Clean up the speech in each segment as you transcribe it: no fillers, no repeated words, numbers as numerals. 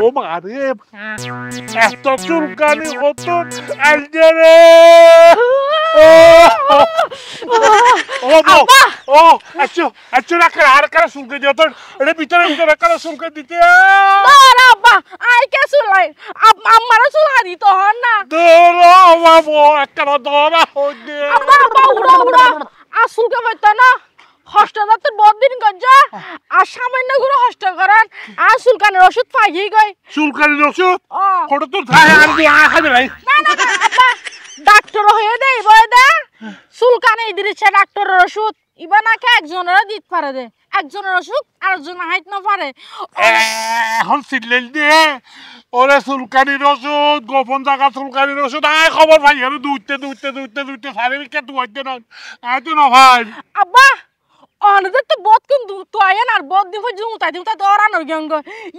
ও মারে এত চুলকানি হতো আলজেরে ও ও ও আচ্ছা আচ্ছা রাখ আর কারা চুলকে দিও তোর এটা ভিতরে ভিতরে কারা চুলকে দিতে না আব্বা আই কে চুলাই আমারও চুলা দিত হন না দৌড়া বাবু একটা দৌড়া হইছে আব্বা আব্বা উড়া উড়া আসুলকে বইতা না হস্টাদার তোর বড়দিন গজ্জা আর সামান্য করে হস্ট করেন আর চুলকানের ওষুধ পাইই গই চুলকানির ওষুধ ফটো তো খায় আর দি খাবে ভাই না না আব্বা ডাক্তার হয়ে দেই বই দে চুলকানে দিছে ডাক্তারের ওষুধ ইবা নাকি একজনের দিত পারে দে একজনের ওষুধ আরেকজন হাইত না পারে এখন সিলেল দিয়ে ওরে চুলকানির ওষুধ গোপন জায়গা চুলকানির ওষুধ আয় খবর ভাই আর দুইতে সারিকে তুই হইতে না আয় তো না ভাই আব্বা অনদের তো বহুত কোন তো আয়ন আর বহুত দিন হইছে উতাতি উতাতি ওরানোর গঙ্গ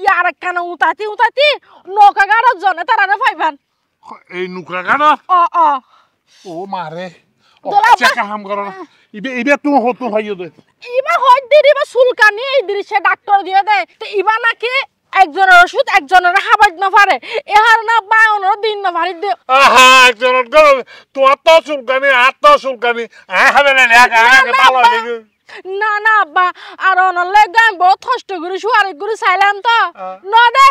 ইয়ার কান উতাতি নৌকা গাড়ার জন্য তারারে পাইবান এই নুকরা গানা অ ও মারে ও দোলা চাকা হাম করো না ইবে তুমি হতো ভাইও দে ইবা হই দিরি বা চুলকানি এই দৃশ্যে ডাক্তার দিয়ে দেয় তো ইবা নাকি একজনের ওষুধ একজনের হাবাইত না পারে এহার না বায়নের দিন না ভারি দে আহা একজনের গল তোমার তো চুলকানি আর তো চুলকানি আয় হবে না আগে ভালো লাগে না না আব্বা আর অনলে গাম বহুত কষ্ট করে শুয়ারে করে চাইলাম তো ন দে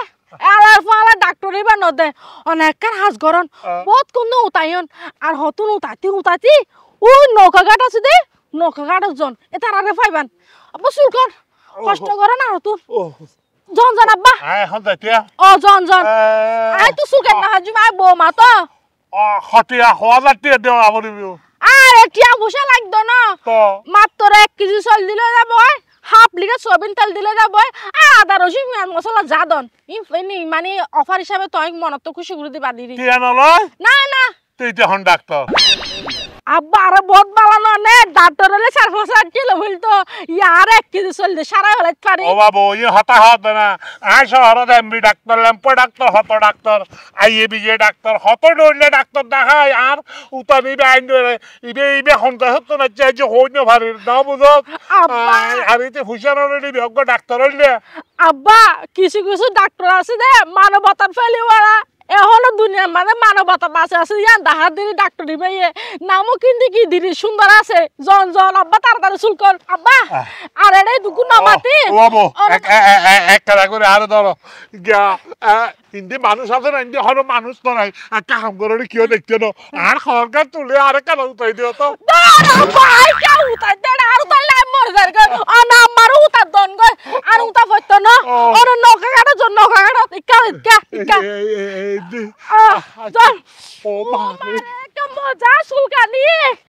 আলার ফালা ডাক্তার ইবা ন দে অনেককার হাজ গরন বহুত কোন উতায়ন আর হতুন উতাতি ও নৌকা ঘাট আছে দে নৌকা ঘাটের জন এ তারারে পাইবান আব্বা চুলকর কষ্ট করে না হতুন জন জন আব্বা আয় এখন যাইতিয়া ও জন আই তো চুলকেন না হাজি মাই বৌমা তো হটিয়া হওয়া যাইতিয়া দেওয়া আমরিবিও আরে টিয়া পয়সা লাগতো না মাত্র 1 কেজি চাল দিলে যাব হাফ লিটার সয়াবিন তেল দিলে যাব আদা রসুন পেঁয়াজ মশলা জাদন ইনি মানে অফার হিসাবে তুই মনত তো খুশি করে দিবা দিদি টিয়া নলয় না তুই তখন ডাক্তার আব্বা আরে বহুত বালানো নে ডাক্তার হলে 4-5 কিলো বলতো ইয়ার 1 কেজি চাল দে সারা হলে পারি ও বাবু ই হতা না আই শহরে এমবি ডাক্তার ল্যাম্পো ডাক্তার হত ডাক্তার আইএবিজে ডাক্তার হত ডলে ডাক্তার দেখায় আর উতানি বাইন ধরে ইবে হন্তা হতো না যে হই না ভারি না বুঝো আর এতে হুশারের বিজ্ঞ ডাক্তার হইলে আব্বা কিছু ডাক্তার আছে দে মানবতার ফেলিওয়ালা এখনো দুনিয়ার মানে মানবতা বাঁচে আছে ইয়ান দাহার দিদি ডাক্তার দিবে নামও কিন্তু কি দিদি সুন্দর আছে জন আব্বা তাড়াতাড়ি চুল কর আব্বা আর এড়ে দুকু নামাতি ও বাবু এক কাজ করে আর ধরো গিয়া হিন্দি মানুষ আছে না হিন্দি হলো মানুষ তো নাই একটা কাম করে কেউ দেখতে না আর খবরকার তুলে আর কেন উঠাই দিও তো ভাই কেউ উঠাই দেয় আর উঠাইলে আমি মরে যাই গো না আমারও উঠার দন গো আর উঠা ফেরত না ওর নৌকা কাটার জন্য নৌকা কাটা ইকা ও মা মজা চুলকানি